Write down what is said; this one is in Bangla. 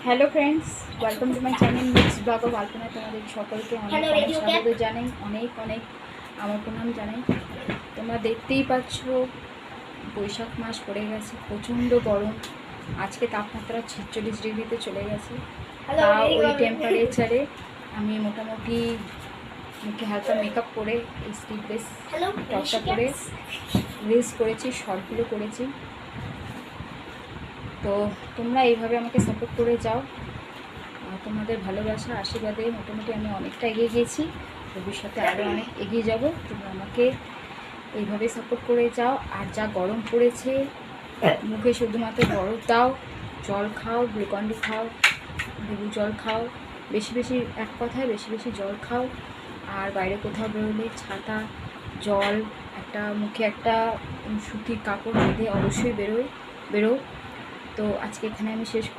Hello friends, welcome to my channel mix blog of Alpana. তোমাদের সকলকে অনেক অনেক স্বাগত জানাই, অনেক অনেক আমার প্রণাম জানাই। তোমরা দেখতেই পাচ্ছ বৈশাখ মাস পড়ে গেছে, প্রচণ্ড গরম। আজকে তাপমাত্রা 46 ডিগ্রিতে চলে গেছে। তা ওই টেম্পারেচারে আমি মোটামুটি মুখে হালকা মেকআপ করে এই স্লিভলেস টপটা করে রিলস করেছি, শর্টগুলো করেছি। তো তোমরা এইভাবে আমাকে সাপোর্ট করে যাও। তোমাদের ভালোবাসা আশীর্বাদে মোটামুটি আমি অনেকটা এগিয়ে গিয়েছি, ভবিষ্যতে আরও অনেক এগিয়ে যাব। তোমরা আমাকে এইভাবে সাপোর্ট করে যাও। আর যা গরম পড়েছে, মুখে শুধুমাত্র বরফ দাও, জল খাও, গ্লুকন্ডি খাও, লেবু জল খাও, বেশি বেশি, এক কথায় বেশি বেশি জল খাও। আর বাইরে কোথাও বেরোলে ছাতা, জল, একটা মুখে একটা সুতির কাপড় বেঁধে অবশ্যই বেরো। তো আজকে এখানে আমি শেষ